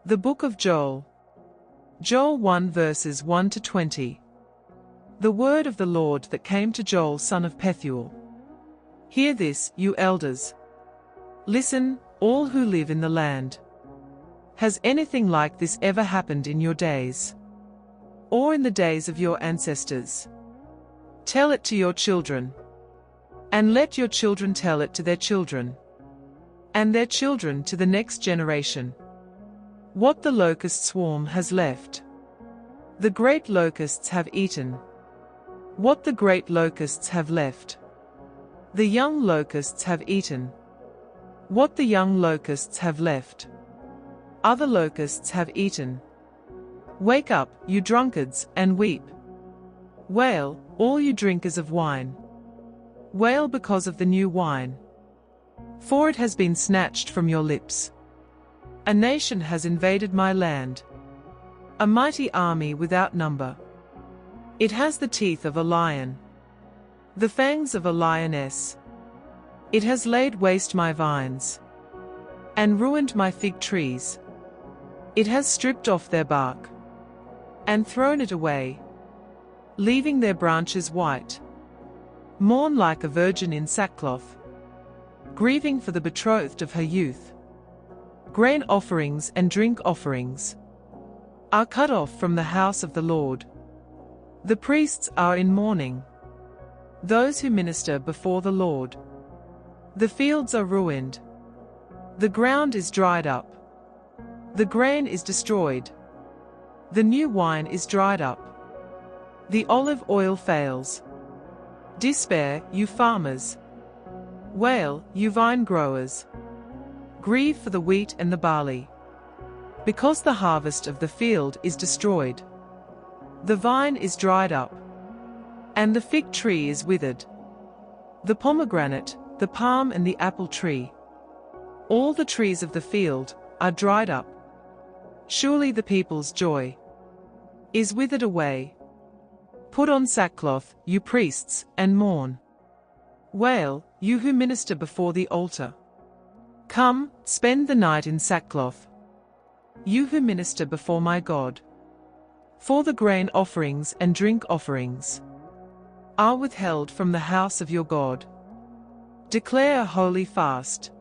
The Book of Joel. Joel 1 verses 1 to 20. The word of the Lord that came to Joel son of Pethuel. Hear this, you elders. Listen, all who live in the land. Has anything like this ever happened in your days? Or in the days of your ancestors? Tell it to your children. And let your children tell it to their children. And their children to the next generation. What the locust swarm has left. The great locusts have eaten. What the great locusts have left. The young locusts have eaten. What the young locusts have left. Other locusts have eaten. Wake up, you drunkards, and weep. Wail, all you drinkers of wine. Wail because of the new wine. For it has been snatched from your lips. A nation has invaded my land. A mighty army without number. It has the teeth of a lion. The fangs of a lioness. It has laid waste my vines. And ruined my fig trees. It has stripped off their bark. And thrown it away. Leaving their branches white. Mourn like a virgin in sackcloth. Grieving for the betrothed of her youth. Grain offerings and drink offerings are cut off from the house of the Lord. The priests are in mourning. Those who minister before the Lord. The fields are ruined. The ground is dried up. The grain is destroyed. The new wine is dried up. The olive oil fails. Despair, you farmers. Wail, you vine growers. Grieve for the wheat and the barley. Because the harvest of the field is destroyed. The vine is dried up. And the fig tree is withered. The pomegranate, the palm and the apple tree. All the trees of the field are dried up. Surely the people's joy is withered away. Put on sackcloth, you priests, and mourn. Wail, you who minister before the altar. Come, spend the night in sackcloth. You who minister before my God. For the grain offerings and drink offerings are withheld from the house of your God. Declare a holy fast.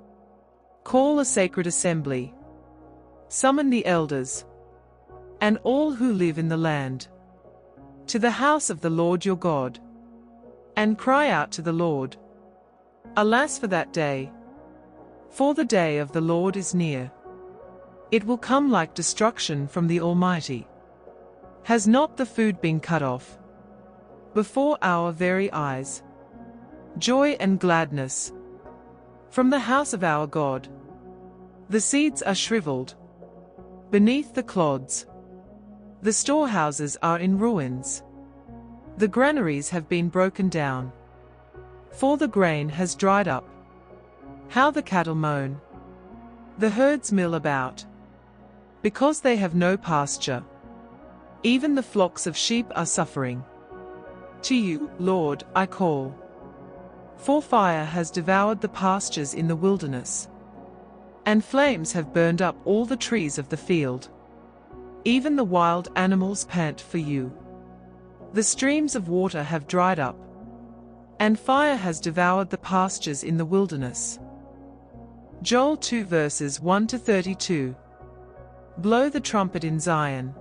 Call a sacred assembly. Summon the elders and all who live in the land to the house of the Lord your God, and cry out to the Lord. Alas for that day! For the day of the Lord is near. It will come like destruction from the Almighty. Has not the food been cut off before our very eyes? Joy and gladness from the house of our God. The seeds are shriveled beneath the clods. The storehouses are in ruins. The granaries have been broken down. For the grain has dried up. How the cattle moan. The herds mill about. Because they have no pasture. Even the flocks of sheep are suffering. To you, Lord, I call. For fire has devoured the pastures in the wilderness. And flames have burned up all the trees of the field. Even the wild animals pant for you. The streams of water have dried up. And fire has devoured the pastures in the wilderness. Joel 2 verses 1 to 32. Blow the trumpet in Zion.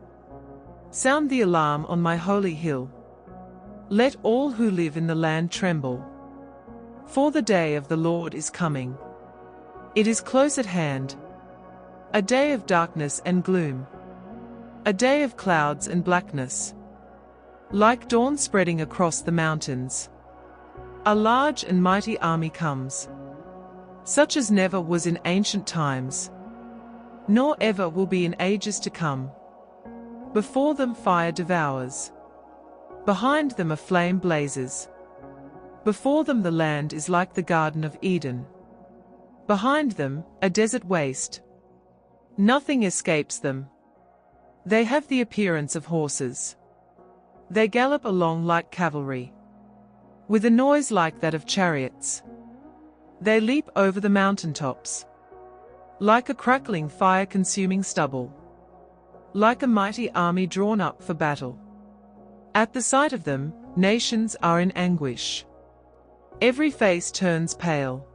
Sound the alarm on my holy hill. Let all who live in the land tremble. For the day of the Lord is coming. It is close at hand. A day of darkness and gloom. A day of clouds and blackness. Like dawn spreading across the mountains. A large and mighty army comes. Such as never was in ancient times. Nor ever will be in ages to come. Before them fire devours. Behind them a flame blazes. Before them the land is like the Garden of Eden. Behind them, a desert waste. Nothing escapes them. They have the appearance of horses. They gallop along like cavalry. With a noise like that of chariots. They leap over the mountaintops. Like a crackling fire-consuming stubble. like a mighty army drawn up for battle. At the sight of them, nations are in anguish. Every face turns pale.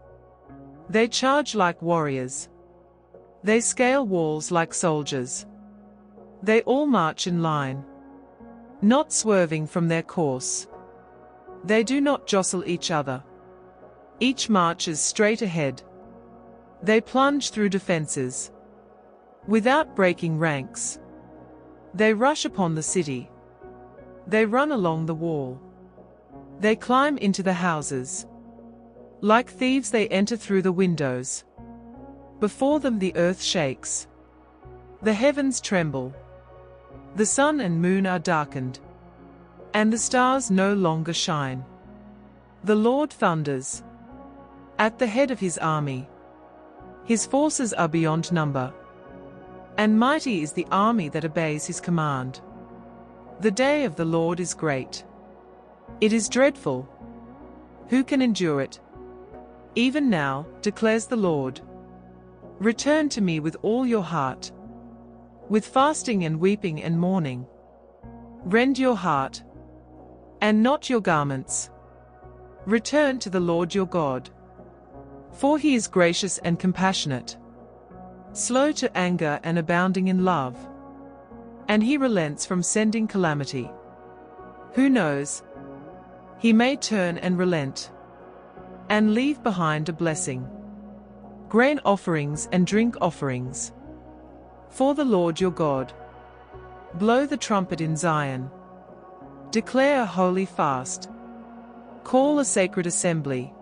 They charge like warriors. They scale walls like soldiers. They all march in line, not swerving from their course. They do not jostle each other. Each marches straight ahead. They plunge through defenses, without breaking ranks. They rush upon the city. They run along the wall. They climb into the houses. Like thieves they enter through the windows. Before them the earth shakes. The heavens tremble. The sun and moon are darkened, and the stars no longer shine. The Lord thunders at the head of his army. His forces are beyond number, and mighty is the army that obeys his command. The day of the Lord is great. It is dreadful. Who can endure it? Even now, declares the Lord. Return to me with all your heart, with fasting and weeping and mourning. Rend your heart, and not your garments. Return to the Lord your God. For he is gracious and compassionate, slow to anger and abounding in love. And he relents from sending calamity. Who knows? He may turn and relent, and leave behind a blessing, grain offerings and drink offerings. For the Lord your God. Blow the trumpet in Zion. Declare a holy fast. Call a sacred assembly.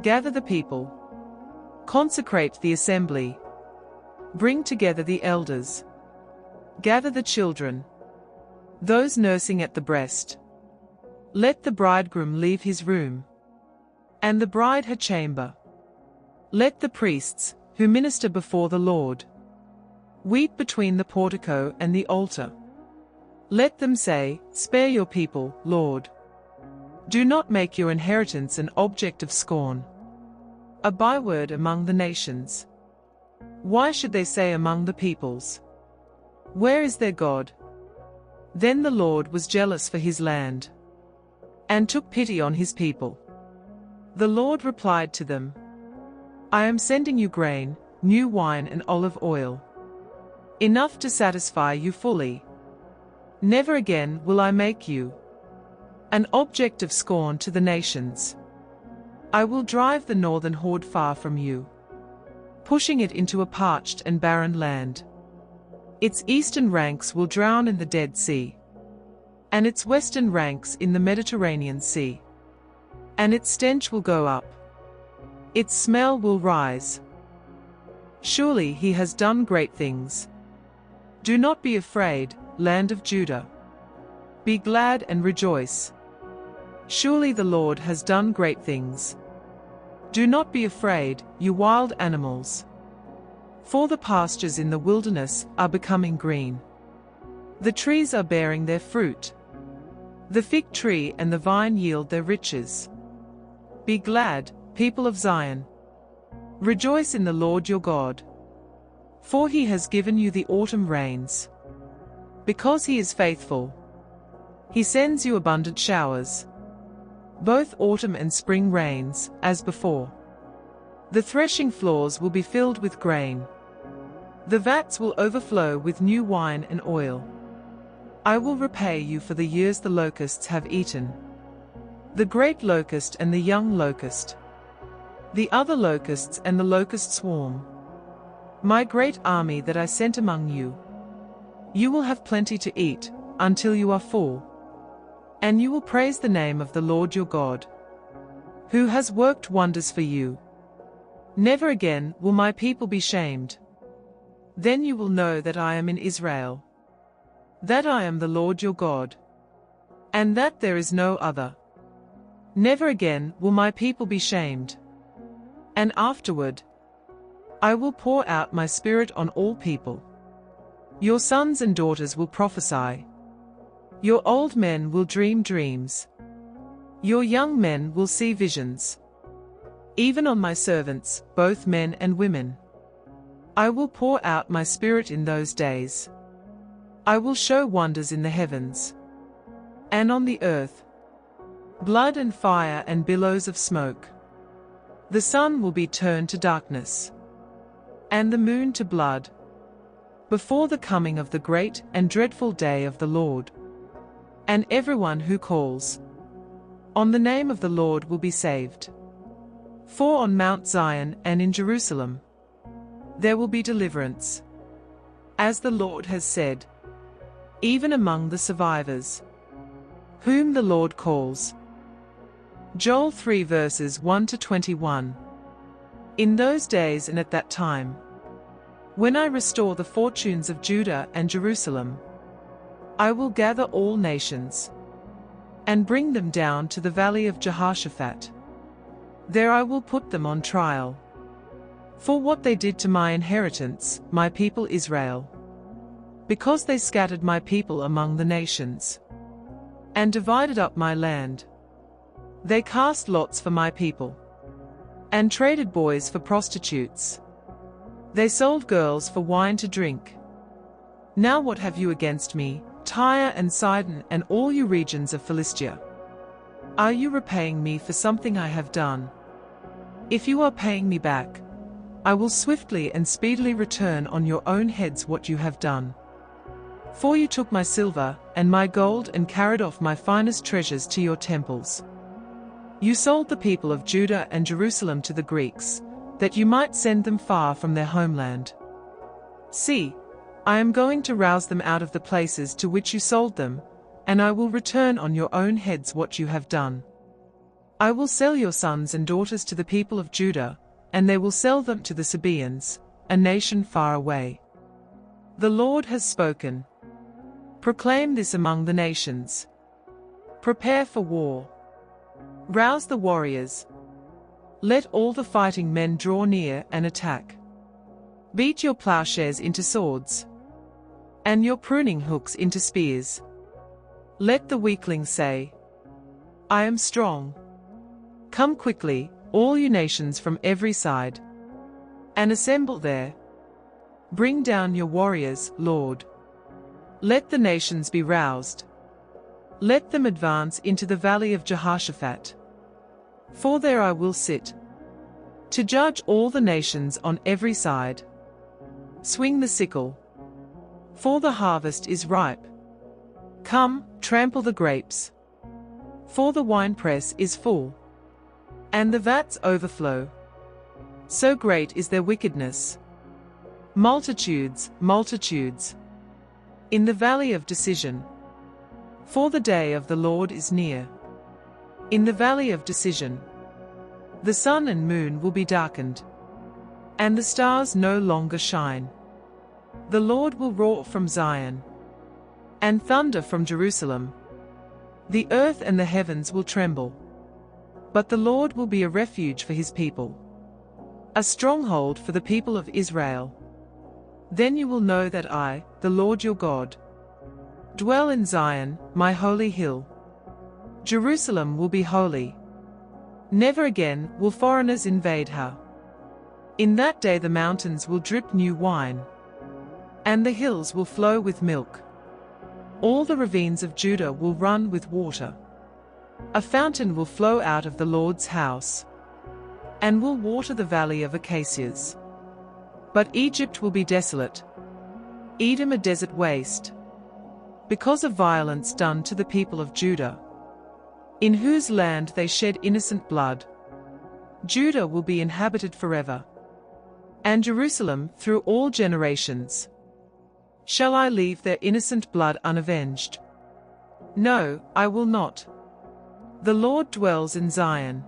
Gather the people. Consecrate the assembly. Bring together the elders. Gather the children, those nursing at the breast. Let the bridegroom leave his room, and the bride her chamber. Let the priests, who minister before the Lord, weep between the portico and the altar. Let them say, Spare your people, Lord. Do not make your inheritance an object of scorn, a byword among the nations. Why should they say among the peoples, Where is their God? Then the Lord was jealous for his land, and took pity on his people. The Lord replied to them, I am sending you grain, new wine and olive oil, enough to satisfy you fully. Never again will I make you an object of scorn to the nations. I will drive the northern horde far from you, pushing it into a parched and barren land. Its eastern ranks will drown in the Dead Sea, and its western ranks in the Mediterranean Sea. And its stench will go up. Its smell will rise. Surely he has done great things. Do not be afraid, land of Judah. Be glad and rejoice. Surely the Lord has done great things. Do not be afraid, you wild animals. For the pastures in the wilderness are becoming green. The trees are bearing their fruit. The fig tree and the vine yield their riches. Be glad, people of Zion. Rejoice in the Lord your God. For he has given you the autumn rains. Because he is faithful, he sends you abundant showers, both autumn and spring rains, as before. The threshing floors will be filled with grain. The vats will overflow with new wine and oil. I will repay you for the years the locusts have eaten, the great locust and the young locust, the other locusts and the locust swarm, my great army that I sent among you. You will have plenty to eat, until you are full, and you will praise the name of the Lord your God, who has worked wonders for you. Never again will my people be shamed. Then you will know that I am in Israel, that I am the Lord your God, and that there is no other. Never again will my people be shamed. And afterward, I will pour out my spirit on all people. Your sons and daughters will prophesy. Your old men will dream dreams. Your young men will see visions. Even on my servants, both men and women, I will pour out my spirit in those days. I will show wonders in the heavens and on the earth, blood and fire and billows of smoke. The sun will be turned to darkness, and the moon to blood, before the coming of the great and dreadful day of the Lord. And everyone who calls on the name of the Lord will be saved. For on Mount Zion and in Jerusalem there will be deliverance, as the Lord has said, even among the survivors, whom the Lord calls. Joel 3 verses 1 to 21. In those days and at that time, when I restore the fortunes of Judah and Jerusalem, I will gather all nations and bring them down to the valley of Jehoshaphat. There I will put them on trial for what they did to my inheritance, my people Israel, because they scattered my people among the nations and divided up my land. They cast lots for my people and traded boys for prostitutes. They sold girls for wine to drink. Now what have you against me, Tyre and Sidon and all you regions of Philistia? Are you repaying me for something I have done? If you are paying me back, I will swiftly and speedily return on your own heads what you have done. For you took my silver and my gold and carried off my finest treasures to your temples. You sold the people of Judah and Jerusalem to the Greeks, that you might send them far from their homeland. See, I am going to rouse them out of the places to which you sold them, and I will return on your own heads what you have done. I will sell your sons and daughters to the people of Judah, and they will sell them to the Sabaeans, a nation far away. The Lord has spoken. Proclaim this among the nations. Prepare for war. Rouse the warriors. Let all the fighting men draw near and attack. Beat your plowshares into swords, and your pruning hooks into spears. Let the weakling say, I am strong. Come quickly, all you nations from every side, and assemble there. Bring down your warriors, Lord. Let the nations be roused. Let them advance into the valley of Jehoshaphat. For there I will sit, to judge all the nations on every side. Swing the sickle, for the harvest is ripe. Come, trample the grapes, for the winepress is full, and the vats overflow. So great is their wickedness. Multitudes, multitudes, in the valley of decision. For the day of the Lord is near. In the valley of decision, the sun and moon will be darkened, and the stars no longer shine. The Lord will roar from Zion, and thunder from Jerusalem. The earth and the heavens will tremble. But the Lord will be a refuge for his people, a stronghold for the people of Israel. Then you will know that I, the Lord your God, dwell in Zion, my holy hill. Jerusalem will be holy. Never again will foreigners invade her. In that day the mountains will drip new wine, and the hills will flow with milk. All the ravines of Judah will run with water. A fountain will flow out of the Lord's house, and will water the valley of acacias. But Egypt will be desolate, Edom a desert waste, because of violence done to the people of Judah, in whose land they shed innocent blood. Judah will be inhabited forever, and Jerusalem through all generations. Shall I leave their innocent blood unavenged? No, I will not. The Lord dwells in Zion.